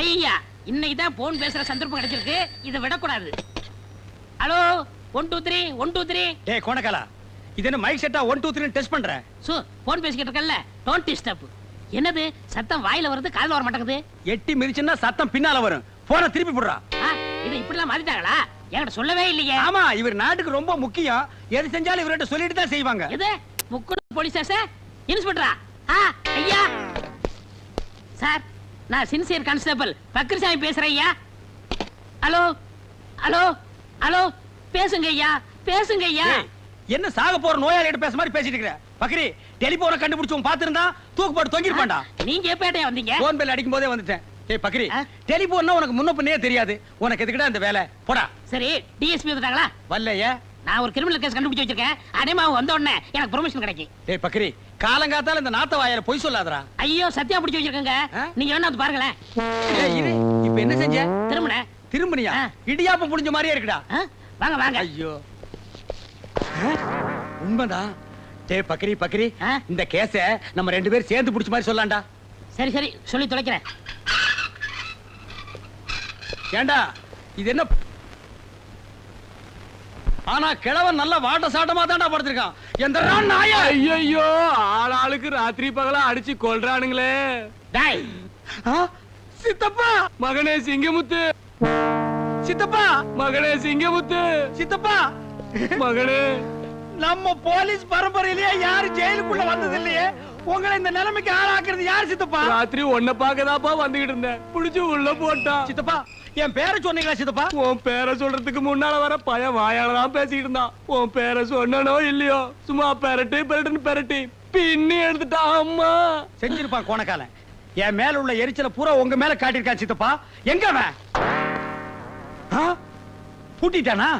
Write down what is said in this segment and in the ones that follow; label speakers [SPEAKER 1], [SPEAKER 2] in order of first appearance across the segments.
[SPEAKER 1] ஐயா இன்னைக்கு தான் போன் பேசுற சந்தர்ப்பம் கிடைச்சிருக்கு, இதை விடக்கூடாது. ஹலோ 1 2 3 1 2 3.
[SPEAKER 2] டேய் கோணக்காலா, இது என்ன மைக் செட்டா 1 2 3 டெஸ்ட் பண்ற?
[SPEAKER 1] சோ போன் பேசிக்கிட்டு இருக்கல்ல, டோன்ட் டிஸ்டர்ப். என்னது சத்தம் வாயில வருது, காதுல வர மாட்டேங்குது.
[SPEAKER 2] எட்டி மிதிச்சனா சத்தம் பின்னால வரும். போனை திருப்பி போடுறா.
[SPEAKER 1] இது இப்படிலாம் மாத்திட்டாங்களா? என்கிட்ட சொல்லவே இல்லையே.
[SPEAKER 2] ஆமா, இவர் நாட்டுக்கு ரொம்ப முக்கியம். எது செஞ்சாலும் இவர்கிட்ட சொல்லிட்டு தான் செய்வாங்க.
[SPEAKER 1] எது முக்குடு போலீஸ் ஸ்டேஷன் இன்ஸ்பெக்டரா? ஐயா சார், நான் சின்சியர் கான்ஸ்டபிள் பக்ரிசாமி பேசுறேன் ஐயா. ஹலோ ஹலோ ஹலோ, பேசுங்க ஐயா, பேசுங்க ஐயா.
[SPEAKER 2] என்ன சாக போற நோயாளிகிட்ட பேச மாதிரி பேசிட்டு இருக்கற? பக்ரி, டெலிபோனை கண்டுபிடிச்சவன் பாத்துறதா தூக்கு போட்டு தொங்கிருப்பான்டா.
[SPEAKER 1] நீங்க எப்ப வந்தீங்க?
[SPEAKER 2] போன் பெல் அடிக்கும் போதே வந்துட்டேன். ஏய் பக்ரி, டெலிபோன்னா உனக்கு முன்ன பின்னே தெரியாது. உனக்கு எதுக்குடா அந்த வேலை? போடா.
[SPEAKER 1] சரி, டிஎஸ்பி வந்துட்டாங்களா?
[SPEAKER 2] வரலையே.
[SPEAKER 1] நான் ஒரு கிரிமினல் கேஸ் கண்டுபிடிச்சு வச்சிருக்கேன். அடேமாவு வந்த உடனே எனக்கு ப்ரொமோஷன் கிடைக்கும்.
[SPEAKER 2] ஏய் பக்ரி, காலங்காத்தால இந்த நாத்த வாயால பொய் சொல்லாதடா.
[SPEAKER 1] ஐயோ சத்தியா பிடிச்சு வச்சிருக்கங்க. நீங்க வேணா வந்து பாருங்களேன்.
[SPEAKER 2] ஏய் இரு, இப்போ என்ன செஞ்ச?
[SPEAKER 1] திரும்பனியா?
[SPEAKER 2] இடியாப்பம் புடிஞ்ச மாதிரியே இருக்குடா.
[SPEAKER 1] வாங்க வாங்க.
[SPEAKER 2] ஐயோ உண்மைதான். டேய் பக்ரி பக்ரி, இந்த கேஸ நம்ம 2 பேரும் சேர்ந்து புடிச்ச மாதிரி சொல்லலாம்டா.
[SPEAKER 1] சரி சரி, சொல்லி தொலைக்கிறேன்.
[SPEAKER 2] ஏண்டா இது என்ன? ஆனா கிழவன் நல்ல வாட்ட சாட்டமா தான்டா படுத்திருக்கான். எந்தடா நாயா?
[SPEAKER 3] ஐயோ, ஆளாளுக்கு ராத்திரி பகலா அடிச்சு கொல்றானுங்களே.
[SPEAKER 1] டேய்
[SPEAKER 2] சித்தப்பா,
[SPEAKER 3] மகனே சிங்கமுத்து,
[SPEAKER 2] சித்தப்பா
[SPEAKER 3] மகனே சிங்கமுத்து,
[SPEAKER 2] சித்தப்பா
[SPEAKER 3] மகனே.
[SPEAKER 2] நம்ம போலீஸ் பரம்பரையிலேயே யாரு ஜெயிலுக்குள்ள வந்தது இல்லையே. உங்களை இந்த நிலைமைக்கு ஆளாக்குறது யார் சித்தப்பா?
[SPEAKER 3] ராத்திரி உன்னை பாக்கதாப்பா வந்துகிட்டு இருந்தேன், புடிச்சு உள்ள போட்டான்.
[SPEAKER 2] சித்தப்பா, என் பேரை சொன்னீங்களா சித்தப்பா?
[SPEAKER 3] உன் பேரை சொல்றதுக்கு முன்னால வர பையன் வாயாலதான் பேசிட்டு இருந்தான். உன் பேரை சொன்னனோ இல்லையோ, சும்மா பெரட்டு பெரட்டுன்னு பெரட்டி பின்னி எடுத்துட்டான். அம்மா
[SPEAKER 2] செஞ்சிருப்பான் கோணக்காலன். என் மேல உள்ள எரிச்சல பூரா உங்க மேல காட்டியிருக்கான் சித்தப்பா. எங்க அவன்? பூட்டிட்டானா?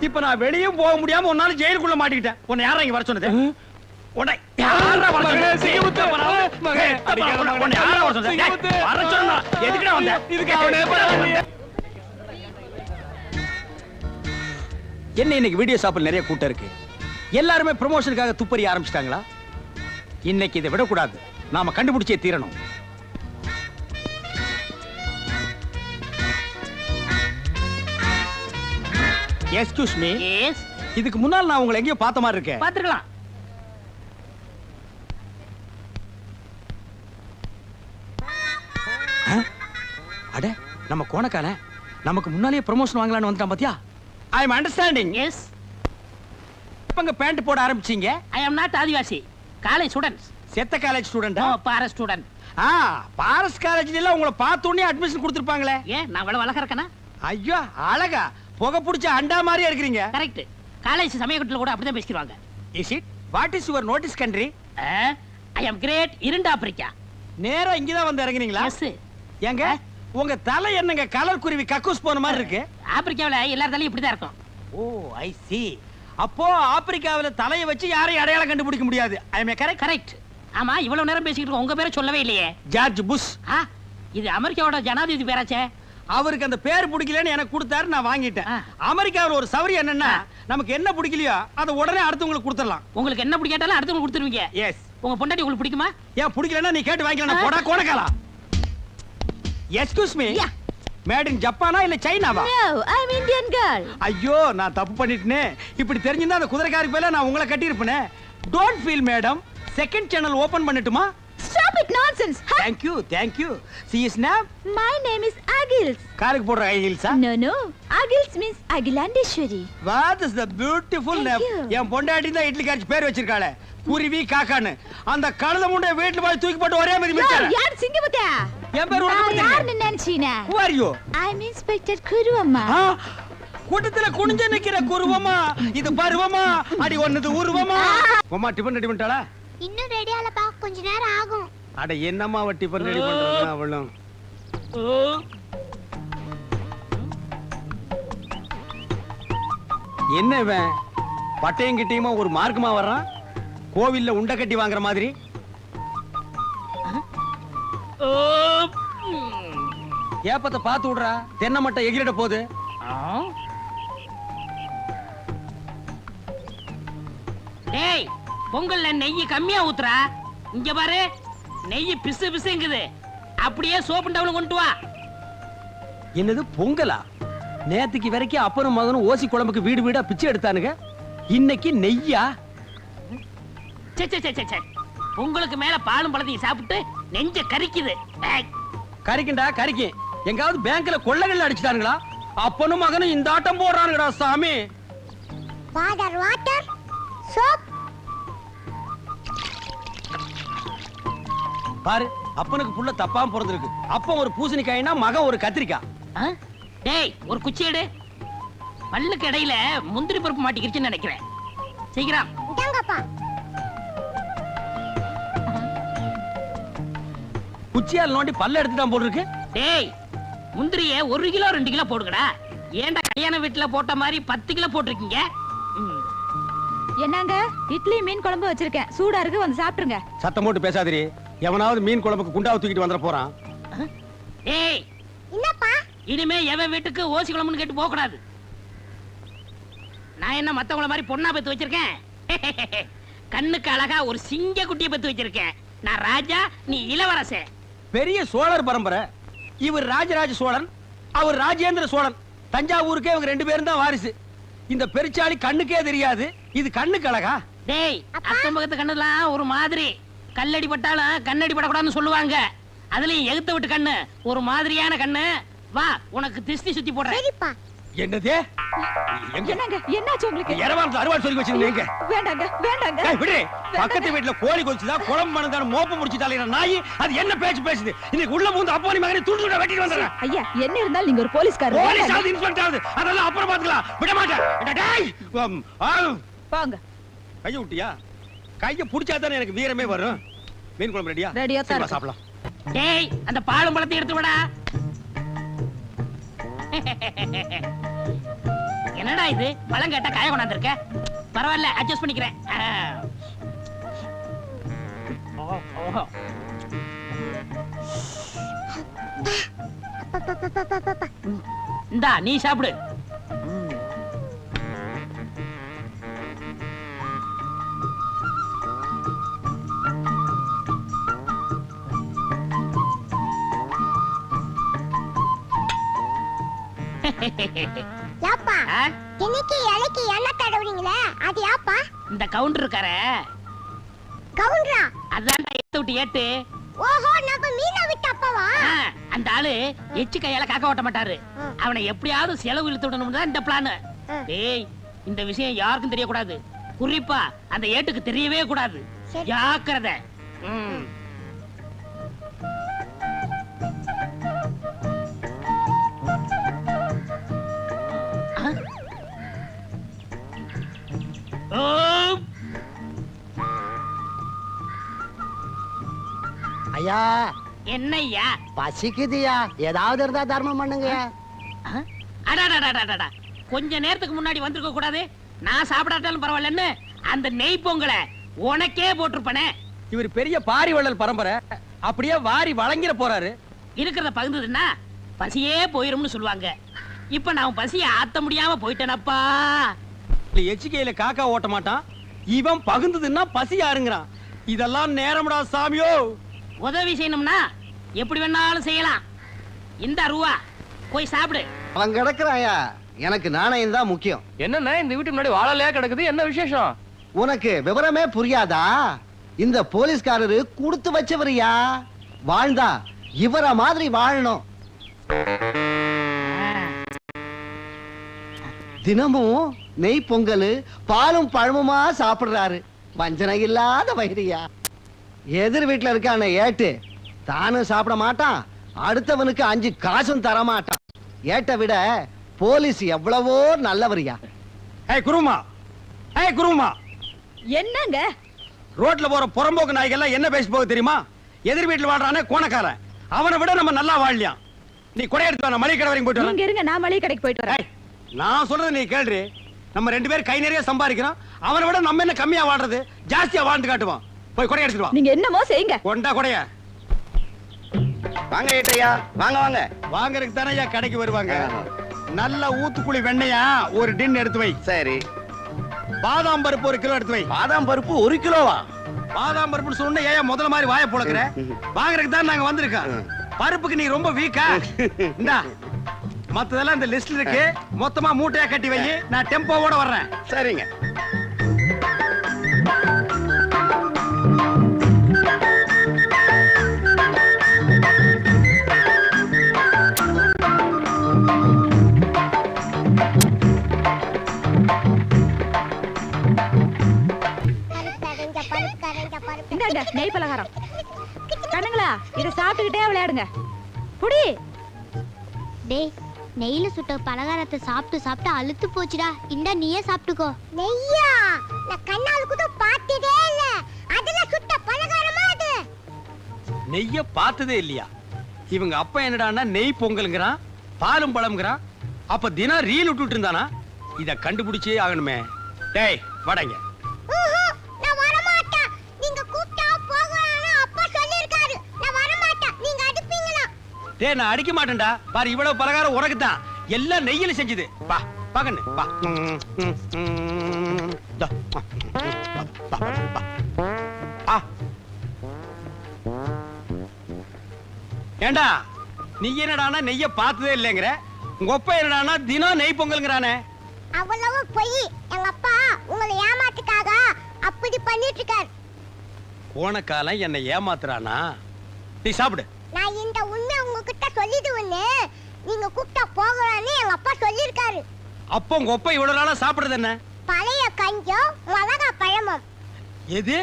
[SPEAKER 2] இப்ப நான் வெளியும் போக முடியாம உன்னால ஜெயிலுக்குள்ள மாட்டிக்கிட்டேன். உன்னை யாரா இங்க வர சொன்னது? உன்னை யாரா வர சொன்னது? சிங்கமுத்து மகனே, உன்னை யாரா வர சொன்னது? வர சொன்னா எதுக்குடா வந்த?
[SPEAKER 3] இதுக்கு அவனே பரவாயில்லையே.
[SPEAKER 2] என்ன இன்னைக்கு வீடியோ ஷாப்பில் நிறைய கூட்டம் இருக்கு. எல்லாருமே ப்ரமோஷனுக்காக துப்பறி ஆரம்பிச்சிட்டாங்களா? இன்னைக்கு இதை விடக்கூடாது. நாம கண்டுபிடிச்சே தீரணும். Excuse me.
[SPEAKER 1] எஸ்.
[SPEAKER 2] இதுக்கு முன்னால் நான் உங்களை எங்கேயோ பார்த்த மாதிரி இருக்கேன்.
[SPEAKER 1] பார்த்திருக்கலாம்.
[SPEAKER 2] அட, நம்ம கோணக்கால நமக்கு முன்னாலே ப்ரமோஷன் வாங்கலாம்னு வந்துட்டான் பாத்தியா? I am understanding.
[SPEAKER 1] எஸ்.
[SPEAKER 2] இப்பங்க பேண்ட் போட ஆரம்பிச்சீங்க.
[SPEAKER 1] ஐ அம் நாட் ஆதிவாசி, காலேஜ் ஸ்டூடண்ட்ஸ்.
[SPEAKER 2] செத்த காலேஜ் ஸ்டூடண்டா?
[SPEAKER 1] நோ, பாரஸ் ஸ்டூடண்ட்.
[SPEAKER 2] பாரஸ் காலேஜ்ல எல்லாம் உங்களை பார்த்த உடனே அட்மிஷன் கொடுத்திருப்பாங்களே.
[SPEAKER 1] ஏன் நான் அவ்வளவு அழகா இருக்கேனா?
[SPEAKER 2] ஐயோ அழகா, புகை பிடிச்ச அண்டா மாதிரியா இருக்கிறீங்க.
[SPEAKER 1] கரெக்ட். காலேஜ் சமயக்கட்டுல கூட அப்படிதான் பேசிடுவாங்க.
[SPEAKER 2] Is it? What is your notice country?
[SPEAKER 1] I am great இரண்டு ஆப்பிரிக்கா.
[SPEAKER 2] நேரா இங்க தான் வந்து இறங்குறீங்களா?
[SPEAKER 1] எஸ்.
[SPEAKER 2] ஏங்க உங்க தலை என்னங்க கலர் குருவி கக்கூஸ் போன மாதிரி இருக்கு?
[SPEAKER 1] ஆப்பிரிக்காவுல எல்லார் தலையும் இப்படி தான் இருக்கும்.
[SPEAKER 2] ஓ ஐ சி. அப்போ ஆப்பிரிக்காவுல தலையை வச்சு யாரையும் அடையாளம் கண்டுபிடிக்க முடியாது. ஐ அம் கரெக்ட்?
[SPEAKER 1] கரெக்ட். ஆமா, இவ்வளவு நேரம் பேசிக்கிட்டு இருக்கோம், உங்க பேரை சொல்லவே இல்லையே.
[SPEAKER 2] George Bush.
[SPEAKER 1] இது அமெரிக்காவோட ஜனாதிபதி பேராச்சே.
[SPEAKER 2] அவருக்கு அந்த பேர் பிடிக்கலன்னு எனக்கு கொடுத்தாரு, நான் வாங்கிட்டேன். அமெரிக்காவில் ஒரு சவரி என்னன்னா, நமக்கு என்ன பிடிக்கலையோ அதை உடனே அடுத்தவங்களுக்கு கொடுத்துடலாம்.
[SPEAKER 1] உங்களுக்கு என்ன பிடிக்காட்டாலும் அடுத்தவங்களுக்கு கொடுத்துருவீங்க.
[SPEAKER 2] எஸ்.
[SPEAKER 1] உங்க பொண்டாட்டி உங்களுக்கு பிடிக்குமா?
[SPEAKER 2] ஏன் பிடிக்கலன்னா நீ கேட்டு வாங்கிக்கலாம். போடா கோணக்காலா. Excuse me. மேட் இன் ஜப்பானா இல்ல சைனாவா?
[SPEAKER 4] No, I'm Indian girl.
[SPEAKER 2] ஐயோ, நான் தப்பு பண்ணிட்டேனே. இப்படி தெரிஞ்சிருந்தா அந்த குதிரைக்காரி பேல நான் உங்களை கட்டி இருப்பேனே. Don't feel madam. Second channel open பண்ணட்டுமா?
[SPEAKER 4] Stop it nonsense.
[SPEAKER 2] Thank you, thank you. See his name?
[SPEAKER 4] My name is Agils.
[SPEAKER 2] காருக்கு போடுற ஐகில்ஸா?
[SPEAKER 4] No, no. Agils means Agilandeshwari.
[SPEAKER 2] What is the beautiful name? என் பொண்டாட்டி தான் இட்லி காய்ச்சி பேர் வச்சிருக்காளே, குருவி காக்கான்னு. அந்த கழுத முண்டை வீட்டுல போய் தூக்கி போட்டு ஒரே மாதிரி மிச்சாரு.
[SPEAKER 4] யார் சிங்கமுத்தா?
[SPEAKER 2] என் பேர் உனக்கு தெரியும்.
[SPEAKER 4] யார் நினைச்சீனா?
[SPEAKER 2] Who are you?
[SPEAKER 4] I'm Inspector Kuruwamma.
[SPEAKER 2] கூட்டத்துல குனிஞ்சு நிக்கிற குருவமா, இது பருவமா, அடி ஒன்னது உருவமா. அம்மா டிபன் ரெடி பண்ணிட்டாளா?
[SPEAKER 5] இன்னும் ரெடி ஆலப்பா, கொஞ்ச நேரம் ஆகும்.
[SPEAKER 2] அட என்னம்மா அவ டிபன் ரெடி பண்றா அவளும். என்ன இவன் பட்டையும் கிட்டியுமா ஒரு மார்க்கமா வர்றான்? கோவில்ல உண்டை கட்டி வாங்குற மாதிரி. ஏப்பத்தை பார்த்து விடுறா, தென்னை மட்டை எகிரிட போகுது.
[SPEAKER 1] டேய், பொங்கல்ல நெய் கம்மியா ஊத்துறா. இங்க பாரு, நெய் பிசு பிசுங்குது. அப்படியே சோப்பு டவுன் கொண்டு வா.
[SPEAKER 2] என்னது பொங்கலா? நேத்துக்கு வரைக்கும் அப்பனும் மகனும் ஓசி குழம்புக்கு வீடு வீடா பிச்சை எடுத்தானுங்க, இன்னைக்கு நெய்யா?
[SPEAKER 1] சே சே சே சே சே. உங்களுக்கு மேல பாலும் பழத்தையும் சாப்பிட்டு நெஞ்ச கரிக்குது. ஏய்,
[SPEAKER 2] கறிக்குண்டா கறிக்கு. எங்காவது பேங்க்ல கொள்ளைகள் அடிச்சிட்டானுங்களா? அப்பனும் மகனும் இந்த ஆட்டம் போடுறானுங்கடா சாமி.
[SPEAKER 5] Father, water, soap.
[SPEAKER 2] பாரு, அப்பனுக்கு புள்ள தப்பாம பிறந்திருக்கு. அப்பன் ஒரு பூசணிக்காய்னா மகன் ஒரு கத்திரிக்காய்.
[SPEAKER 1] ஆ? டேய், ஒரு குச்சி எடு. பல்லுக்கு இடையில முந்திரி பருப்பு மாட்டிக்கிடுச்சுன்னு நினைக்கிறேன். சீக்கிரம்.
[SPEAKER 5] இந்தாங்கப்பா.
[SPEAKER 2] குச்சியால் நோண்டி பல்ல எடுத்துட்டான் போல் இருக்கு.
[SPEAKER 1] டேய், முந்திரிய 1 கிலோ 2 கிலோ போடுங்கடா. ஏன்டா கல்யாண வீட்டுல போட்ட மாதிரி 10 கிலோ போட்டிருக்கீங்க? ம்.
[SPEAKER 4] என்னங்க இட்லி மீன் குழம்பு வச்சிருக்கேன், சூடா இருக்கு, வந்து சாப்பிட்டுருங்க.
[SPEAKER 2] சத்தம் போட்டு பேசாதீரி. எவனாவது மீன் குழம்புக்கு குண்டாவை தூக்கிட்டு வந்துட போறான்.
[SPEAKER 1] டேய்,
[SPEAKER 5] என்னப்பா?
[SPEAKER 1] இனிமே எவன் வீட்டுக்கு ஓசி குழம்புன்னு கேட்டு போக கூடாது. நான் என்ன மத்தவங்கள மாதிரி பொண்ணா பெத்து வச்சிருக்கேன்? கண்ணுக்கு அழகா ஒரு சிங்க குட்டியை பெத்து வச்சிருக்கேன். நான் ராஜா, நீ இளவரசன்.
[SPEAKER 2] பெரிய சோழர் பரம்பரை. இவர் ராஜராஜ சோழன், அவர் ராஜேந்திர சோழன். தஞ்சாவூருக்கே இவங்க 2 பேரும் தான் வாரிசு. இந்த பெருச்சாளி கண்ணுக்கே தெரியாது. இது கண்ணுக்கு அழகா?
[SPEAKER 1] டேய், அக்கம் பக்கத்து கண்ணுலாம் ஒரு மாதிரி. கல்லடி பட்டாலும் கண்ணடி படக்கூடாதுன்னு சொல்லுவாங்க. அதுலயும் எகுத்த விட்டு கண்ணு ஒரு மாதிரியான கண்ணு. வா, உனக்கு திருஷ்டி சுத்தி போடுறேன்.
[SPEAKER 5] சரிப்பா.
[SPEAKER 2] என்னது? எங்க
[SPEAKER 4] என்னங்க என்னாச்சு உங்களுக்கு?
[SPEAKER 2] இரவாரத்துல அறுவாள் சொல்லி வச்சிருந்தீங்க.
[SPEAKER 4] வேண்டாங்க வேண்டாங்க.
[SPEAKER 2] ஏய் விடு. பக்கத்து வீட்டுல கோழி கொல்ச்சுதா, குழம்பு மணந்தான மோப்பு முடிச்சிட்டாலே நாய். அது என்ன பேச்சு பேசுது? இன்னைக்கு உள்ள பூந்து அப்போனி மகனை துண்டு வெட்டிட்டு வந்தறேன்.
[SPEAKER 4] ஐயா, என்ன இருந்தாலும் நீங்க ஒரு போலீஸ்காரர்.
[SPEAKER 2] போலீஸ் ஆகுது, இன்ஸ்பெக்டர் ஆகுது, அதெல்லாம் அப்புறம் பாத்துக்கலாம். விட மாட்டேன். டேய்,
[SPEAKER 4] வாங்க.
[SPEAKER 2] கைய விட்டியா? கைய புடிச்சா தானே எனக்கு வீரமே வரும். மீன் குழம்பு ரெடியா?
[SPEAKER 4] ரெடியா தான் இருக்கு.
[SPEAKER 2] சாப்பிடலாம்.
[SPEAKER 1] டேய், அந்த பாலும் பழத்தை எடுத்து விடா. என்னடா இது, பழம் கேட்டா காய கொண்டாந்துருக்க. பரவாயில்ல, அட்ஜஸ்ட் பண்ணிக்கிறேன். இந்தா, நீ சாப்பிடு.
[SPEAKER 5] யாப்பா,
[SPEAKER 1] ஆ?
[SPEAKER 5] இன்னைக்கு இலைக்கு எண்ணெய் தடவுறீங்களே, அது யாப்பா?
[SPEAKER 1] இந்த கவுண்டர் இருக்கார,
[SPEAKER 5] கவுண்டரா?
[SPEAKER 1] அதான்டா எடுத்து விட்டு ஏட்டு.
[SPEAKER 5] ஓஹோ, நம்ம மீனை விட்டு அப்பவா?
[SPEAKER 1] ஆ, அந்த ஆளு எச்சு கையால காக்க ஓட்ட மாட்டாரு. அவனை எப்படியாவது செலவு இழுத்து விடணும் தான் இந்த பிளான். டேய், இந்த விஷயம் யாருக்கும் தெரியக்கூடாது. குறிப்பா அந்த ஏட்டுக்கு தெரியவே கூடாது.
[SPEAKER 5] சரி.
[SPEAKER 1] ஜாக்கிரதை. ம். ஆ? ஓ!
[SPEAKER 6] ஐயா,
[SPEAKER 1] என்னய்யா?
[SPEAKER 6] பசிக்குதுயா, ஏதாவது இருந்தா தர்மம் பண்ணுங்க.
[SPEAKER 1] ஆ? அடடடடடடா. கொஞ்ச நேரத்துக்கு முன்னாடி வந்திருக்க கூடாது. நான் சாப்பிடாட்டாலும் பரவாயில்லன்னு அந்த நெய் பொங்கலை உனக்கே போட்டிருப்பனே.
[SPEAKER 2] இவர் பெரிய பாரி வள்ளல் பரம்பரை. அப்படியே வாரி வழங்கிட போறாரு.
[SPEAKER 1] இருக்கிறத பகிர்ந்ததுன்னா பசியே போயிரும்னு சொல்லுவாங்க. இப்ப நான் பசிய ஆத்த முடியாம போயிட்டேனப்பா.
[SPEAKER 2] எச்சிக்கையில காக்கா ஓட்ட மாட்டான். இவன் பகுந்ததுன்னா பசி யாருங்கிறான். இதெல்லாம் நேரம்டா சாமியோ.
[SPEAKER 1] உதவி செய்யணும்னா எப்படி வேணாலும் செய்யலாம். இந்த ரூவா போய் சாப்பிடு.
[SPEAKER 6] அவன் கிடக்குறாயா, எனக்கு நாணயம் தான் முக்கியம்.
[SPEAKER 3] என்னன்னா இந்த வீட்டு முன்னாடி வாழலையா கிடக்குது, என்ன விசேஷம்?
[SPEAKER 6] உனக்கு விவரமே புரியாதா? இந்த போலீஸ்காரரு கொடுத்து வச்சவரியா. வாழ்ந்தா இவர மாதிரி வாழணும். தினமும் நெய் பொங்கல் பாலும் பழமுமா சாப்பிடுறாரு. வஞ்சனை இல்லாத வைரியா. எதிர் வீட்டுல இருக்கான ஏட்டு தானும் சாப்பிட மாட்டான், அடுத்தவனுக்கு 5 காசும் தர மாட்டான். ஏட்ட விட போலீஸ் எவ்வளவோ நல்லவரியா.
[SPEAKER 2] ஏய் குருமா, ஏய் குருமா,
[SPEAKER 4] என்னங்க?
[SPEAKER 2] ரோட்ல போற புறம்போக்கு நாய்கள் என்ன பேசி போக தெரியுமா? எதிர் வீட்டுல வாழ்றானே கோணக்காரன், அவனை விட நம்ம நல்லா வாழலாம். நீ கொடை எடுத்து வா, மளிகை கடை வரைக்கும் போயிட்டு
[SPEAKER 4] நீங்க
[SPEAKER 2] வரேன்.
[SPEAKER 4] இருங்க, நான் மளிகை கடைக்கு போயிட்டு வரேன்.
[SPEAKER 2] ஏய், நான் சொல்றது நீ கேள்றி. நம்ம 2 பேரும் கை நிறைய சம்பாதிக்கிறோம். அவனை விட நம்ம என்ன கம்மியா வாழ்றது, ஜாஸ்தியா வாழ்ந்து காட்டுவான். போய் கொடை எடுத்துட்டு வா.
[SPEAKER 4] நீங்க என்னமோ செய்யுங்க.
[SPEAKER 2] கொண்டா கொடைய.
[SPEAKER 6] வாங்க ஏட்டையா, வாங்க வாங்க.
[SPEAKER 2] வாங்கறதுக்கு தானே கடைக்கு வருவாங்க. நல்ல ஊத்துக்குழி வெண்ணையா ஒரு டின் எடுத்து வை.
[SPEAKER 6] சரி.
[SPEAKER 2] பாதாம் பருப்பு 1 கிலோ எடுத்து வை.
[SPEAKER 6] பாதாம் பருப்பு 1 கிலோவா?
[SPEAKER 2] பாதாம் பருப்புன்னு சொன்ன ஏன் முதல்ல மாதிரி வாயை புழக்கிற? வாங்குறதுக்கு தான் நாங்க வந்திருக்கோம். பருப்புக்கு நீ ரொம்ப வீக்கா? இந்தா மத்ததெல்லாம் இந்த லிஸ்ட்ல இருக்கு, மொத்தமா மூட்டையா கட்டி வை, நான் டெம்போவோட வர்றேன்.
[SPEAKER 7] சரிங்க.
[SPEAKER 4] இந்தாங்க நெய் பலகாரம். கண்ணுங்களா இத சாப்பிட்டுக்கிட்டே விளையாடுங்க. புடி.
[SPEAKER 5] டேய், நெய்ல சுட்ட பலகாரத்தை சாப்பிட்டு சாப்பிட்டு அழுத்து போச்சுடா. இந்தா நீயே சாப்பிட்டுக்கோ. நெய்யா? நான் கண்ணால கூட பார்த்ததே இல்ல. அதுல சுட்ட பலகாரமா அது?
[SPEAKER 2] நெய்ய பார்த்ததே இல்லையா? இவங்க அப்பா என்னடான்னா நெய் பொங்கல்ங்கறான், பாலும் பழம்ங்கறான். அப்ப தினம் ரீல் விட்டுட்டு இருந்தானா? இத கண்டுபிடிச்சே ஆகணுமே. டேய் வாடங்க.
[SPEAKER 5] நான் வர மாட்டேன். நீங்க கூப்பிட்டா போகணும்னு அப்பா சொல்லிருக்காரு. நான் வர மாட்டேன். நீங்க அடிப்பீங்களா?
[SPEAKER 2] டேய் நான் அடிக்க மாட்டேன்டா. பாரு இவ்வளவு பலகாரம் உனக்கு தான். எல்லாம் நெய்யில செஞ்சது. வா பாக்கண்ணு வா. ஏண்டா நீ என்னடானா நெய்ய பார்த்ததே இல்லைங்கிற, உங்க அப்பா என்னடானா தினம் நெய் பொங்கல்ங்கறானே.
[SPEAKER 5] அவ்வளவு பொய். எங்க அப்பா உங்களை ஏமாத்துக்காக அப்படி பண்ணிட்டு இருக்காரு.
[SPEAKER 2] போன காலம் என்னை ஏமாத்துறானா? நீ சாப்பிடு.
[SPEAKER 5] நான் இந்த உண்மை உங்ககிட்ட சொல்லிடுவேன்னு நீங்க கூப்பிட்டா போகலான்னு எங்க அப்பா சொல்லிருக்காரு.
[SPEAKER 2] அப்போ உங்க அப்பா இவ்வளவு நாளா சாப்பிடுறது என்ன?
[SPEAKER 5] பழைய கஞ்சம் மிளகா பழமும்.
[SPEAKER 2] எது?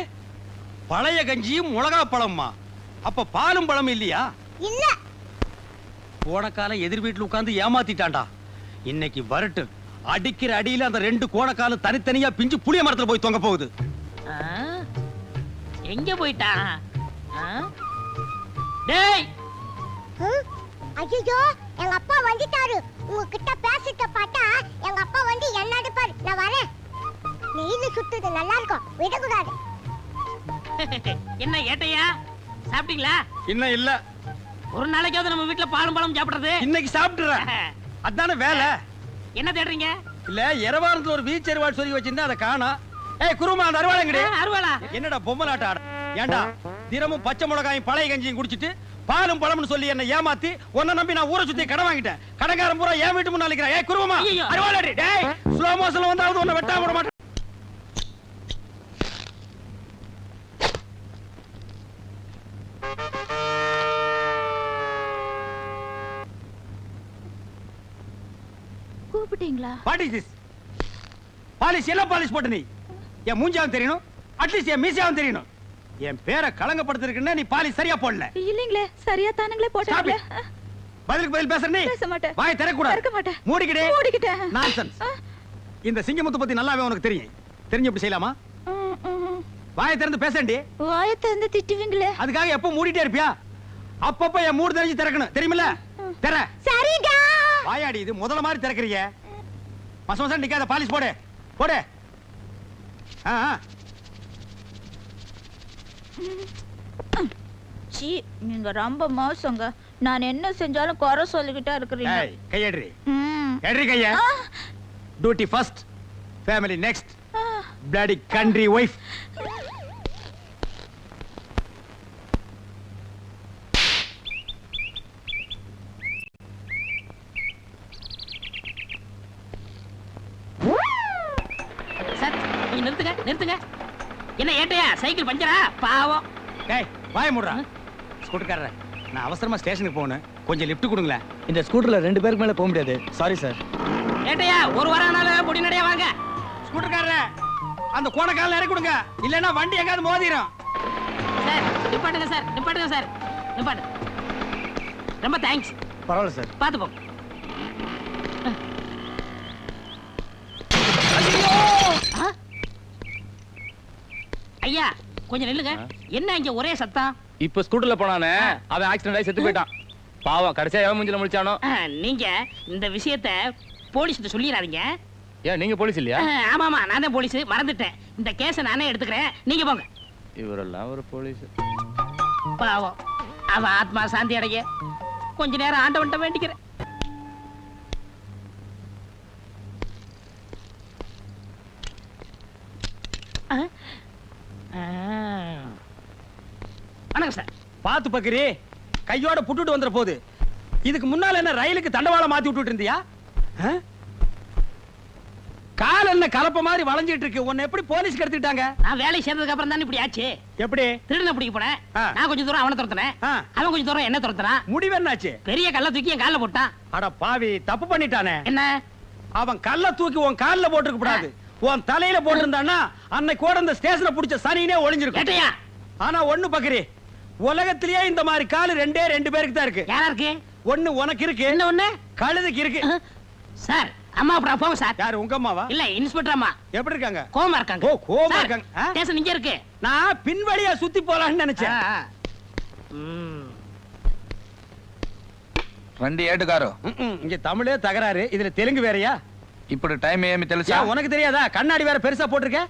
[SPEAKER 2] பழைய கஞ்சியும் மிளகா பழமா? அப்ப பாலும் பழம் இல்லையா?
[SPEAKER 5] இல்ல.
[SPEAKER 2] போன காலம் எதிர் வீட்டுல உட்கார்ந்து ஏமாத்திட்டான்டா. இன்னைக்கு வரட்டு அடிக்கிற அடியில அந்த ரெண்டு கோணக்காலும் தனித்தனியா பிஞ்சு புளிய மரத்துல போய் தொங்க போகுது.
[SPEAKER 1] எங்க போயிட்டான்? டேய்
[SPEAKER 5] ஐயோ, எங்க அப்பா வந்துட்டாரு. உங்ககிட்ட பேசிட்டு பார்த்தா எங்க அப்பா வந்து என்ன அடிப்பாரு. நான் வரேன். நெய்ல சுட்டுது நல்லா இருக்கும், விடக்கூடாது.
[SPEAKER 1] என்ன ஏட்டையா சாப்பிட்டீங்களா?
[SPEAKER 2] இன்னும் இல்ல.
[SPEAKER 1] ஒரு நாளைக்காவது நம்ம வீட்டுல பாலும் பழம் சாப்பிடுறது.
[SPEAKER 2] இன்னைக்கு சாப்பிட்டுறேன். அதானே வேலை.
[SPEAKER 1] என்ன தேடுறீங்க?
[SPEAKER 2] இல்ல எரவாரத்துல ஒரு பீச் அருவாள் சொல்லி வச்சிருந்தா அதை காணோம். ஏய் குருமா அந்த அருவாளைங்கடி.
[SPEAKER 1] அருவாளா?
[SPEAKER 2] என்னடா பொம்மலாட்ட ஆட? ஏண்டா தினமும் பச்சை மிளகாயும் பழைய கஞ்சியும் குடிச்சிட்டு பாலும் பழம்னு சொல்லி என்ன ஏமாத்தி உன்னை நம்பி நான் ஊரை சுத்தி கடன் வாங்கிட்டேன். கடங்காரன் பூரா என் வீட்டு முன்னால நிக்கிறான். ஏய் குருமா அருவாளடி. டேய் ஸ்லோ மோஷன்ல வந்தாவது உன்னை வெட்டாம விட மாட்டேன்.
[SPEAKER 4] கூப்பிட்டீங்களா?
[SPEAKER 2] What is this? பாலிஷ் எல்லாம் பாலிஷ் போட்ட நீ என் மூஞ்சாவும் தெரியணும், அட்லீஸ்ட் என் மீசாவும் தெரியணும். என் பேரை கலங்கப்படுத்திருக்குன்னா நீ பாலிஷ் சரியா போடல.
[SPEAKER 4] இல்லீங்களே, சரியா தானுங்களே போட்டீங்களே.
[SPEAKER 2] பதிலுக்கு பதில் பேசுற நீ
[SPEAKER 4] பேச மாட்டேன்.
[SPEAKER 2] வாய் திறக்கூடாது.
[SPEAKER 4] திறக்க மாட்டேன்.
[SPEAKER 2] மூடிக்கிட்டே. நான்சென்ஸ். இந்த சிங்கமுத்து பத்தி நல்லாவே உனக்கு தெரியும். தெரிஞ்சு எப்படி செய்யலாமா? வாயை திறந்து பேசண்டி.
[SPEAKER 4] வாயை திறந்து திட்டுவீங்களே.
[SPEAKER 2] அதுக்காக எப்ப மூடிட்டே இருப்பியா? அப்பப்ப என் மூடு தெரிஞ்சு திறக்கணும். தெரியுமில்ல? திற.
[SPEAKER 5] சரிடா.
[SPEAKER 2] வாயாடி இது முதல்ல மாதிரி திறக்கறீங்க. மசமசம் நிக்காத, பாலிஷ் போடு. போடு.
[SPEAKER 4] சீ, நீங்க ரொம்ப மோசங்க. நான் என்ன செஞ்சாலும் குறை சொல்லிக்கிட்டே இருக்கிறீங்க.
[SPEAKER 2] ஏய் கையேடுறி. ஏடுறி கைய. Duty first, family next. bloody country wife.
[SPEAKER 1] Sir நீங்க நிறுத்துங்க. என்ன ஏட்டையா சைக்கிள் பஞ்சரா? பாவம்.
[SPEAKER 2] டேய் வாய மூடுறா. ஸ்கூட்டர்காரரே, நான் அவசரமா ஸ்டேஷனுக்கு போகணும், கொஞ்சம் லிஃப்ட் கொடுங்களேன்.
[SPEAKER 3] இந்த ஸ்கூட்டர்ல 2 பேருக்கு மேல போக முடியாது. Sorry sir.
[SPEAKER 1] ஏட்டையா ஒரு வாரம் ஆனாலும் பொடி நடையா வாங்க.
[SPEAKER 2] ஸ்கூட்டர்காரரே, அந்த கோணக்கால இறக்கி கொடுங்க, இல்லன்னா வண்டி எங்காவது மோதிரும்.
[SPEAKER 1] சார் நிப்பாட்டுங்க சார். நிப்பாட்டு. ரொம்ப தேங்க்ஸ்.
[SPEAKER 3] பரவாயில்ல சார்.
[SPEAKER 1] பாத்து போ. ஐயா கொஞ்சம் நில்லுங்க. என்ன இங்க ஒரே சத்தம்?
[SPEAKER 8] இப்ப ஸ்கூட்டர்ல போனானே அவன் ஆக்சிடென்ட் ஆகி செத்து போயிட்டான். பாவம் கடைசியா எவன் மூஞ்சில முழிச்சானோ.
[SPEAKER 1] நீங்க இந்த விஷயத்தை போலீஸ்கிட்ட சொல்லிடாதீங்க.
[SPEAKER 8] ஏன் நீங்க போலீஸ் இல்லையா?
[SPEAKER 1] ஆமா நான் தான் போலீஸ், மறந்துட்டேன். இந்த கேஸை நானே எடுத்துக்கிறேன், நீங்க போங்க.
[SPEAKER 8] இவரெல்லாம் ஒரு போலீஸ்.
[SPEAKER 1] பாவம் அவன் ஆத்மா சாந்தி அடைய கொஞ்ச நேரம் ஆண்டவன்ட்ட வேண்டிக்கிறேன். வணக்கம் சார்.
[SPEAKER 2] பாத்து பக்கரி, கையோட புட்டுட்டு வந்துற போது. இதுக்கு முன்னால என்ன ரயிலுக்கு தண்டவாளம் மாத்தி விட்டுட்டு இருந்தியா? கால் என்ன கலப்ப மாதிரி வளைஞ்சிட்டு இருக்கு. உன்னை எப்படி போலீஸ்க்கு எடுத்துட்டாங்க?
[SPEAKER 1] நான் வேலை சேர்ந்ததுக்கு அப்புறம் தான் இப்படி ஆச்சு.
[SPEAKER 2] எப்படி?
[SPEAKER 1] திருடனை பிடிக்க போனேன்.
[SPEAKER 2] ஆ.
[SPEAKER 1] நான் கொஞ்சம் தூரம் அவனை துரத்துனேன்.
[SPEAKER 2] ஆ.
[SPEAKER 1] அவன் கொஞ்சம் தூரம் என்ன துரத்துறான்.
[SPEAKER 2] முடிவு என்னாச்சு?
[SPEAKER 1] பெரிய கல்ல தூக்கி என் கால்ல போட்டான்.
[SPEAKER 2] அட பாவி, தப்பு பண்ணிட்டானே.
[SPEAKER 1] என்ன?
[SPEAKER 2] அவன் கல்ல தூக்கி உன் கால்ல போட்டுக்க கூடாது. உன் தலையில போட்டிருந்தான்னா அன்னைக்கு கூட இந்த ஸ்டேஷன்ல புடிச்ச சனினே ஒளிஞ்சிருக்கும்.
[SPEAKER 1] கேட்டையா?
[SPEAKER 2] ஆனா ஒண்ணு பக்கரி, உலகத்திலேயே இந்த மாதிரி காலு ரெண்டு பேருக்கு தான் இருக்கு.
[SPEAKER 1] யாரா இருக்கு?
[SPEAKER 2] ஒண்ணு உனக்கு இருக்கு,
[SPEAKER 1] என்ன ஒண்ணு?
[SPEAKER 2] கழுதுக்கு இருக்கு.
[SPEAKER 1] சார், அம்மா அப்புறம் போங்க சார்.
[SPEAKER 2] யாரு, உங்க அம்மாவா?
[SPEAKER 1] இல்ல, இன்ஸ்பெக்டர் அம்மா.
[SPEAKER 2] எப்படி இருக்காங்க?
[SPEAKER 1] கோவமா இருக்காங்க.
[SPEAKER 2] ஓ, கோவமா
[SPEAKER 1] சார்,
[SPEAKER 2] இருக்காங்க. ஆ?
[SPEAKER 1] ஸ்டேஷன் இங்க இருக்கு.
[SPEAKER 2] நான் பின்வழியா சுத்தி போலாம்னு நினைச்சேன்.
[SPEAKER 7] రండి ఏటుగారు
[SPEAKER 2] இங்க தமிழே தகராறு, இதுல தெலுங்கு வேறயா?
[SPEAKER 7] ఇప్పుడు టైం ఏమి తెలుసా?
[SPEAKER 2] உனக்கு தெரியாதா? கண்ணாடி வேற பெருசா போட்டிருக்க.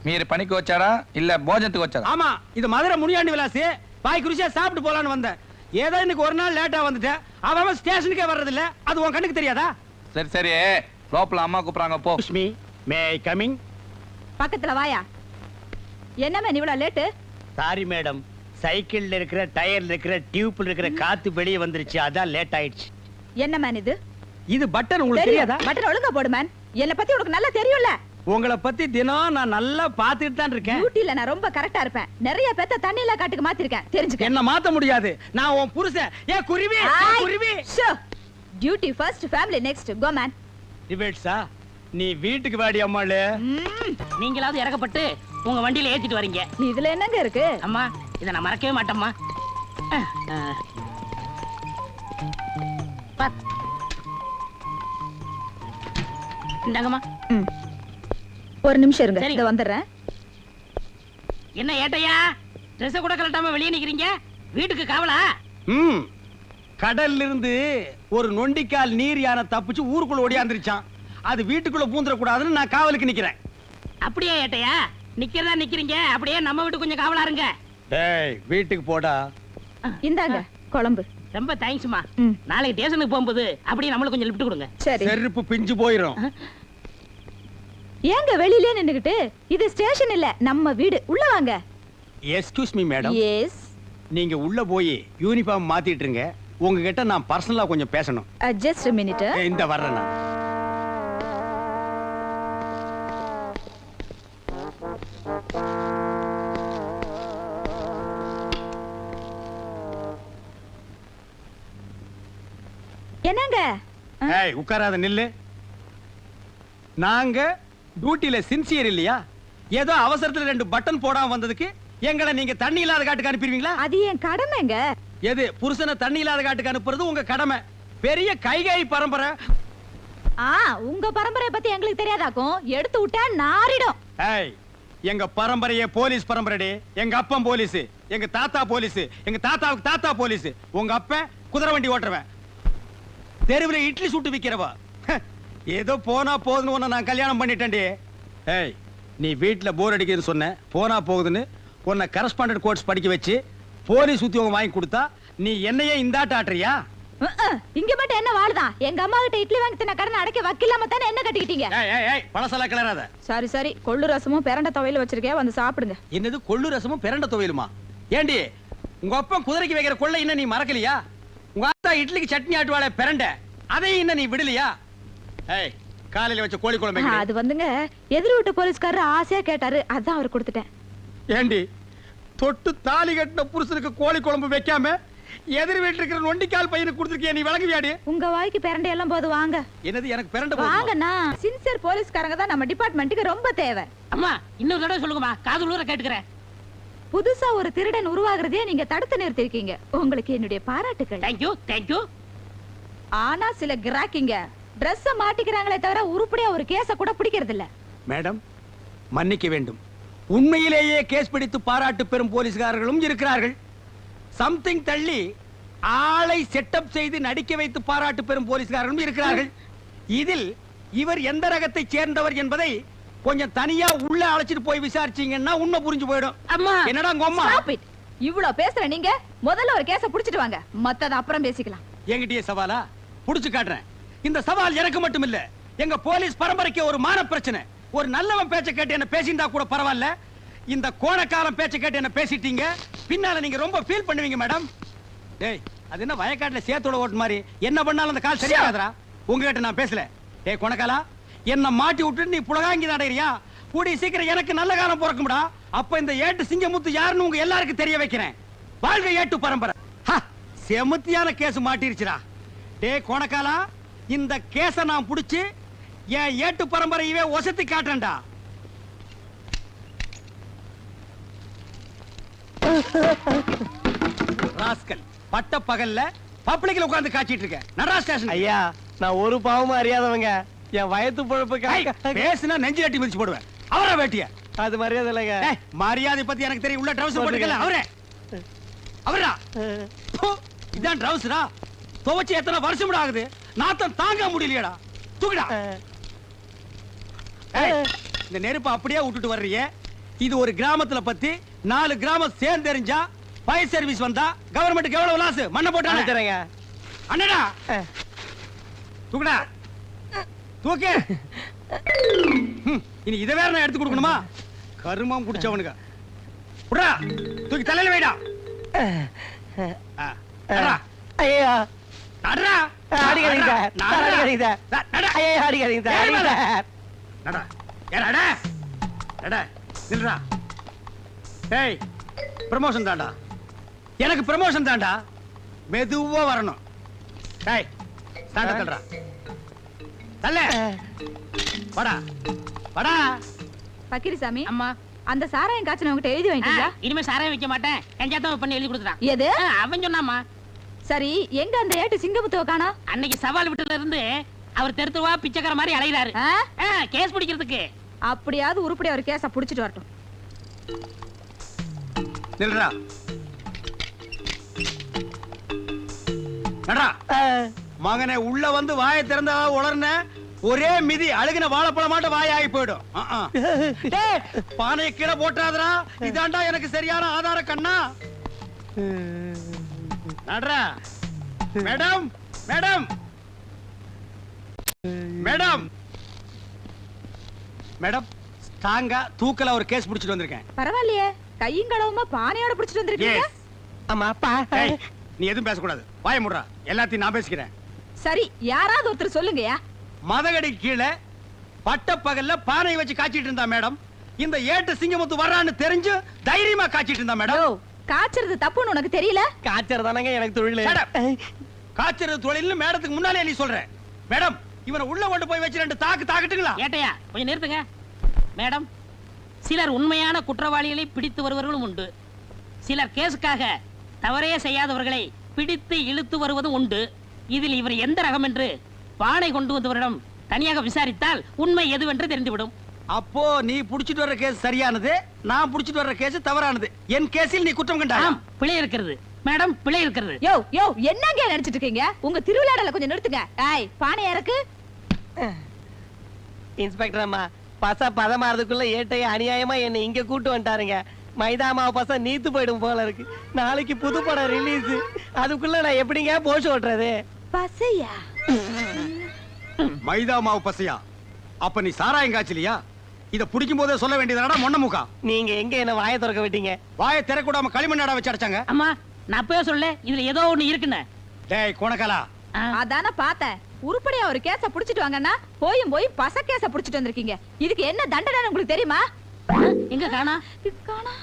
[SPEAKER 7] మీరు పనికి వచ్చారా இல்ல భోజనத்துக்கு వచ్చారా?
[SPEAKER 2] ஆமா, இது மதுரை முனியாண்டி விலாசி. பாய் குருசியா சாப்பிட்டு போலான்னு வந்தேன். ஏதோ இன்னைக்கு ஒரு நாள் லேட்டா வந்துட்டேன். அவன் ஸ்டேஷனுக்கே வர்றது இல்ல. அது உன் கண்ணுக்கு தெரியாதா?
[SPEAKER 7] சரி சரி, లోపల అమ్మ கூப்பிடுறாங்க போ.
[SPEAKER 2] Excuse me, may I coming?
[SPEAKER 4] பக்கத்துல வாயா. என்ன மேன் இவ்வளவு லேட்டு?
[SPEAKER 2] சாரி மேடம், சைக்கிள்ல இருக்கிற டயர்ல இருக்கிற டியூப்ல இருக்கிற காத்து வெளியே வந்துருச்சு, அதான் லேட் ஆயிடுச்சு.
[SPEAKER 4] என்ன மேன் இது?
[SPEAKER 2] இது பட்டன் உங்களுக்கு தெரியாதா?
[SPEAKER 4] பட்டன் ஒழுங்கா போடு மேன். என்ன பத்தி உனக்கு நல்லா தெரியும்ல.
[SPEAKER 2] உங்களை பத்தி தினம் நான் நல்லா பாத்துட்டு தான் இருக்கேன்.
[SPEAKER 4] டியூட்டில நான் ரொம்ப கரெக்டா இருப்பேன். நிறைய பேத்த தண்ணியில காட்டுக்கு மாத்திருக்கேன், தெரிஞ்சுக்க.
[SPEAKER 2] என்ன மாத்த முடியாது. நான் உன் புருஷன். ஏ குருவி, குருவி.
[SPEAKER 4] Duty first, family next. Go man.
[SPEAKER 2] டிபேட்ஸா? நீ வீட்டுக்கு வாடி அம்மாளே.
[SPEAKER 1] நீங்களாவது இறக்கப்பட்டு உங்க வண்டியில ஏத்திட்டு வரீங்க.
[SPEAKER 4] இதுல என்னங்க இருக்கு?
[SPEAKER 1] அம்மா, இத நான் மறக்கவே மாட்டேம்மா. இந்தாங்கம்மா.
[SPEAKER 4] ஒரு நிமிஷம் இருங்க,
[SPEAKER 1] சரி.
[SPEAKER 4] இத வந்துடுறேன்.
[SPEAKER 1] என்ன ஏட்டையா, ட்ரெஸ் கூட கலட்டாம வெளியே நிக்கிறீங்க? வீட்டுக்கு காவலா?
[SPEAKER 2] கடல்ல இருந்து ஒரு நொண்டிக்கால் நீர் யானை தப்பிச்சு ஊருக்குள்ள ஓடியாந்துருச்சான். அது வீட்டுக்குள்ள பூந்துட கூடாதுன்னு நான் காவலுக்கு நிக்கிறேன்.
[SPEAKER 1] அப்படியே ஏட்டையா? நிக்கிறதா நிக்கிறீங்க, அப்படியே நம்ம வீட்டு கொஞ்சம் காவலா இருங்க.
[SPEAKER 2] டேய், வீட்டுக்கு போடா.
[SPEAKER 4] இந்தாங்க குழம்பு.
[SPEAKER 1] ரொம்ப தேங்க்ஸ்மா.
[SPEAKER 4] ம்.
[SPEAKER 1] நாளைக்கு ஸ்டேஷனுக்கு போகும்போது அப்படியே நம்மளுக்கு கொஞ்சம் லிஃப்ட் கொடுங்க.
[SPEAKER 4] சரி.
[SPEAKER 2] செருப்பு பிஞ்சு போயிரும்.
[SPEAKER 4] ஏங்க வெளியிலே நின்னுகிட்டு? இது ஸ்டேஷன் இல்ல, நம்ம வீடு. உள்ள வாங்க.
[SPEAKER 2] Excuse me madam.
[SPEAKER 4] எஸ்.
[SPEAKER 2] நீங்க உள்ள போய் யூனிஃபார்ம் மாத்திட்டு இருங்க. உங்ககிட்ட நான் பர்சனலா கொஞ்சம் பேசணும்.
[SPEAKER 4] Just a minute.
[SPEAKER 2] இந்த வர்றேன் நான்.
[SPEAKER 4] என்னங்க?
[SPEAKER 2] ஏய், உட்காராத, நில்லு. நாங்க டியூட்டில சின்சியர் இல்லையா? ஏதோ அவசரத்துல 2 பட்டன் போடாம வந்ததுக்கு எங்களை நீங்க தண்ணி இல்லாத காட்டுக்கு அனுப்பிடுவீங்களா?
[SPEAKER 4] அது என் கடமைங்க.
[SPEAKER 2] எது, புருஷனை தண்ணி இல்லாத காட்டுக்கு அனுப்புறது உங்க கடமை. பெரிய கைகை பரம்பரை.
[SPEAKER 4] உங்க பரம்பரை பத்தி எங்களுக்கு தெரியாதாக்கும். எடுத்து விட்டா நாரிடும்.
[SPEAKER 2] ஏய், எங்க பரம்பரையே போலீஸ் பரம்பரைடே. எங்க அப்பன் போலீஸ், எங்க தாத்தா போலீஸ், எங்க தாத்தாவுக்கு தாத்தா போலீஸ். உங்க அப்பன் குதிரை வண்டி ஓட்டுறவன், தெருவில் இட்லி சுட்டு விக்கிறவா. ஏதோ போனா போகுதுன்னு உன்னை நான் கல்யாணம் பண்ணிட்டேன்டி. ஏய், நீ வீட்டுல போர் அடிக்குதுன்னு சொன்ன, போனா போகுதுன்னு உன்னை கரஸ்பாண்டன்ட் கோர்ஸ் படிக்க வச்சு போலீஸ் உத்தியோகம் வாங்கி கொடுத்தா நீ என்னையே இந்தாட்ட ஆட்டுறியா?
[SPEAKER 4] இங்க மட்டும் என்ன வாழுதான்? எங்க அம்மா கிட்ட இட்லி வாங்கி தின்ன கடனை அடைக்க வக்கில்லாம தானே என்ன கட்டிக்கிட்டீங்க?
[SPEAKER 2] பழசலா கிளறாத.
[SPEAKER 4] சாரி சாரி, கொள்ளு ரசமும் பெரண்ட துவையில வச்சிருக்கேன், வந்து சாப்பிடுங்க.
[SPEAKER 2] என்னது, கொள்ளு ரசமும் பெரண்ட துவையலுமா? ஏண்டி, உங்க அப்பா குதிரைக்கு வைக்கிற கொள்ளை இன்னும் நீ மறக்கலையா? உங்க அத்தா இட்லிக்கு சட்னி ஆட்டுவாளே பெரண்ட, அதையும் இன்னும் நீ விடலையா? ஏய், காலையில வச்ச கோழி குழம்பு.
[SPEAKER 4] அது வந்துங்க எதிர் வீட்டு போலீஸ்காரர் ஆசையா கேட்டாரு, அதான் அவர் கொடுத்துட்டேன்.
[SPEAKER 2] ஏண்டி, தொட்டு தாலி கட்டின புருஷனுக்கு கோழி குழம்பு வைக்காம எதிர் வீட்டுல இருக்கிற நொண்டிக்கால் பையனுக்கு கொடுத்துருக்கிய, நீ விளங்குவியாடி?
[SPEAKER 4] உங்க வாய்க்கு பெரண்டை எல்லாம் போது வாங்க.
[SPEAKER 2] என்னது, எனக்கு பெரண்ட
[SPEAKER 4] வாங்கண்ணா. சின்சியர் போலீஸ்காரங்க தான் நம்ம டிபார்ட்மெண்ட்டுக்கு ரொம்ப தேவை.
[SPEAKER 1] அம்மா, இன்னொரு தடவை சொல்லுங்கம்மா, காது உள்ள கேட்டுக்கிறேன்.
[SPEAKER 4] புதுசா ஒரு திருடன் உருவாகிறதே நீங்க தடுத்து நிறுத்திருக்கீங்க. உங்களுக்கு என்னுடைய பாராட்டுகள்.
[SPEAKER 1] Thank you thank you.
[SPEAKER 4] ஆனா சில கிராக்கிங்க Dress மாட்டிக்கிறாங்களே தவிர உருப்படியா ஒரு கேஸ கூட பிடிக்கிறது இல்ல.
[SPEAKER 2] மேடம், மன்னிக்க வேண்டும். உண்மையிலேயே கேஸ் பிடித்து பாராட்டு பெறும் போலீஸ்காரர்களும் இருக்கிறார்கள். சம்திங் தள்ளி ஆளை செட்டப் செய்து நடிக்க வைத்து பாராட்டு பெறும் போலீஸ்காரர்களும் இருக்கிறார்கள். இதில் இவர் எந்த ரகத்தை சேர்ந்தவர் என்பதை கொஞ்சம் தனியா உள்ள அழைச்சிட்டு போய் விசாரிச்சீங்கன்னா உண்மை புரிஞ்சு போயிடும்.
[SPEAKER 1] அம்மா,
[SPEAKER 2] என்னடா உங்க அம்மா?
[SPEAKER 4] Stop it. இவ்வளவு பேசுற நீங்க முதல்ல ஒரு கேஸ புடிச்சிட்டு வாங்க, மத்தத அப்புறம் பேசிக்கலாம்.
[SPEAKER 2] என்கிட்டயே சவாலா? புடிச்சு காட்டுறேன். இந்த சவால் எனக்கு மட்டும் இல்ல, எங்க போலீஸ் பரம்பரைக்கு ஒரு மான பிரச்சனை. ஒரு நல்லவன் பேச்ச கேட்டு என்ன பேசியிருந்தா கூட பரவாயில்ல, இந்த கோணக்காலம் பேச்ச கேட்டு என்ன பேசிட்டீங்க, பின்னால நீங்க ரொம்ப ஃபீல் பண்ணுவீங்க மேடம். டேய் அது என்ன வயக்காட்டுல சேத்தோட ஓட்டு மாதிரி என்ன பண்ணாலும் அந்த கால் சரியாகாதரா. உங்ககிட்ட நான் பேசல. டேய் கொணக்காலா, என்ன மாட்டி விட்டு நீ புலகாங்கி நடைறியா? கூடி சீக்கிரம் எனக்கு நல்ல காலம் பிறக்கும்டா. அப்ப இந்த ஏட்டு சிங்கமுத்து யாருன்னு உங்க எல்லாருக்கும் தெரிய வைக்கிறேன். வாழ்க ஏட்டு பரம்பரை. செமுத்தியான கேஸ் மாட்டிருச்சுடா. டேய் கொணக்காலா, இந்த கேஸ நான் புடிச்சு என் ஏட்டு பரம்பரையவே ஒசத்தி காட்டுறேன்டா. ராஸ்கல், பட்ட பகல்ல பப்ளிக்ல உட்கார்ந்து காச்சிட்டு இருக்க. நடரா ஸ்டேஷன்.
[SPEAKER 3] ஐயா நான் ஒரு பாவமும் அறியாதவங்க. என் வயத்து பொழப்புக்கு
[SPEAKER 2] பேசுனா நெஞ்சு கட்டி மிதிச்சு போடுவேன். அவரா வேட்டிய
[SPEAKER 3] அது மரியாதை இல்லைங்க.
[SPEAKER 2] மரியாதை பத்தி எனக்கு தெரியும். உள்ள ட்ரவுசர் போட்டுக்கல. அவரே அவரா இதான் ட்ரவுசரா? துவச்சு எத்தனை வருஷம் ஆகுது, நாத்தம் தாங்க முடியலையடா. தூக்குடா. இந்த நெருப்பை அப்படியே விட்டுட்டு வர்றியே. இது ஒரு கிராமத்துல பத்தி 4 கிராமம் சேர்ந்து தெரிஞ்சா ஃபயர் சர்வீஸ் வந்தா கவர்மெண்ட்டுக்கு எவ்வளவு லாஸ்? மண்ணை போட்டாங்க. அண்ணடா தூக்குடா. தூக்கு. இனி இதை வேற நான் எடுத்து கொடுக்கணுமா? கருமம் குடிச்சவனுங்க. புடா தூக்கி தலையில வைடா.
[SPEAKER 3] ஐயா
[SPEAKER 2] நடடா.
[SPEAKER 3] அடிக்காதீங்க சார், அடிக்காதீங்க சார். ஐயா அடிக்காதீங்க சார்.
[SPEAKER 2] நடா. ஏடா நடா. நில்றா. ஏய் ப்ரமோஷன் தான்டா. எனக்கு ப்ரமோஷன் தான்டா. மெதுவா வரணும். ஏய் ஸ்டாண்ட தள்ளுடா. தள்ள. வாடா. வாடா.
[SPEAKER 4] பக்கிரிசாமி,
[SPEAKER 1] அம்மா
[SPEAKER 4] அந்த சாராயம் காய்ச்சல் உங்ககிட்ட எழுதி வாங்கிட்டீங்களா?
[SPEAKER 1] இனிமே சாராயம் வைக்க மாட்டேன். கஞ்சாத்தான் பண்ணி எழுதி கொடுத்துட்டான்.
[SPEAKER 4] எது?
[SPEAKER 1] அவன் சொன்னாமா.
[SPEAKER 4] சரி, எங்க அந்த ஏட்டு சிங்கமுத்துவ காணோம்?
[SPEAKER 1] அன்னைக்கு சவால் விட்டுல இருந்து அவர் தெருத்துவா பிச்சைக்கார மாதிரி அலைகிறாரு. கேஸ் பிடிக்கிறதுக்கு.
[SPEAKER 4] அப்படியாவது உருப்படி அவர் கேஸ புடிச்சிட்டு வரட்டும்.
[SPEAKER 2] நில்றா. நடா. மகனே உள்ள வந்து வாயை திறந்தா உளர்ன ஒரே மிதி அழுகின வாழைப்பழம் மாட்ட வாய் ஆகி போயிடும். பானையை கீழே போட்டாதரா. இதாண்டா எனக்கு சரியான ஆதார கண்ணா. நடரா. மேடம் மேடம் மேடம் மேடம் ஸ்ட்ராங்கா தூக்கல ஒரு கேஸ் புடிச்சிட்டு வந்திருக்கேன்.
[SPEAKER 4] பரவாயில்லையே, கையும் களவுமா பானையோட புடிச்சிட்டு வந்திருக்கீங்க.
[SPEAKER 3] ஆமா அப்பா.
[SPEAKER 2] நீ எதுவும் பேசக்கூடாது. வாய முடுறா. எல்லாத்தையும் நான் பேசிக்கிறேன்.
[SPEAKER 4] சரி, யாராவது ஒருத்தர் சொல்லுங்கயா.
[SPEAKER 2] மதகடி கீழே பட்ட பகல்ல பானை வச்சு காய்ச்சிட்டு இருந்தா மேடம். இந்த ஏட்டு சிங்கமுத்து வர்றான்னு தெரிஞ்சு தைரியமா காய்ச்சிட்டு இருந்தா மேடம்.
[SPEAKER 4] காய்ச்சறது தப்புன்னு உனக்கு தெரியல?
[SPEAKER 3] காய்ச்சறதானங்க எனக்கு தொழில்.
[SPEAKER 2] காய்ச்சறது தொழில்னு மேடத்துக்கு முன்னாலே நீ சொல்ற. மேடம் இவனை உள்ள கொண்டு போய் வச்சு 2 தாக்கு தாக்கட்டுங்களா?
[SPEAKER 1] ஏட்டையா கொஞ்சம் நிறுத்துங்க. மேடம், சிலர் உண்மையான குற்றவாளிகளை பிடித்து வருவர்களும் உண்டு. சிலர் கேஸுக்காக தவறே செய்யாதவர்களை பிடித்து இழுத்து வருவதும் உண்டு. இதில் இவர் எந்த ரகம் என்று பானை கொண்டு வந்தவரிடம் தனியாக விசாரித்தால் உண்மை எதுவென்று தெரிந்துவிடும்.
[SPEAKER 2] அப்போ நீ புடிச்சிட்டு வர்ற கேஸ் சரியானது, நான் புடிச்சிட்டு வர்ற கேஸ் தவறானது. என் கேஸில் நீ குற்றம் கண்டாய்.
[SPEAKER 1] பிழை இருக்கிறது மேடம், பிழை இருக்கிறது.
[SPEAKER 4] யோ யோ, என்னங்க நினைச்சிட்டு இருக்கீங்க? உங்க திருவிழாடல கொஞ்சம் நிறுத்துங்க. ஏய், பானை இறக்கு.
[SPEAKER 3] இன்ஸ்பெக்டர் அம்மா, பச பதமாறதுக்குள்ள ஏட்டைய அநியாயமா என்னை இங்க கூட்டு வந்துட்டாருங்க. மைதா மாவு பச நீத்து போயிடும் போல இருக்கு. நாளைக்கு புது படம் ரிலீஸ். அதுக்குள்ள நான் எப்படிங்க போஷ் ஓட்டுறது?
[SPEAKER 4] பசையா?
[SPEAKER 2] மைதா மாவு பசையா? அப்ப நீ சாராயம் காய்ச்சலியா? இத புடிக்கும் போதே சொல்ல வேண்டியதாடா மொன்ன முக்கா.
[SPEAKER 3] நீங்க எங்க என்ன வாயை திறக்க விட்டீங்க?
[SPEAKER 2] வாயை திறக்கூடாம களிமண்ணாடா வச்சு அடைச்சாங்க.
[SPEAKER 1] அம்மா நான் அப்பவே சொல்ல இதுல ஏதோ ஒண்ணு இருக்குன்னு.
[SPEAKER 2] டேய் கோணக்காலா,
[SPEAKER 4] அதான பார்த்தேன். உருப்படியா ஒரு கேஸ புடிச்சிட்டு வாங்கன்னா போய் பச கேஸ புடிச்சிட்டு வந்திருக்கீங்க. இதுக்கு என்ன தண்டனை உங்களுக்கு தெரியுமா?
[SPEAKER 1] எங்க காணா?
[SPEAKER 4] காணா.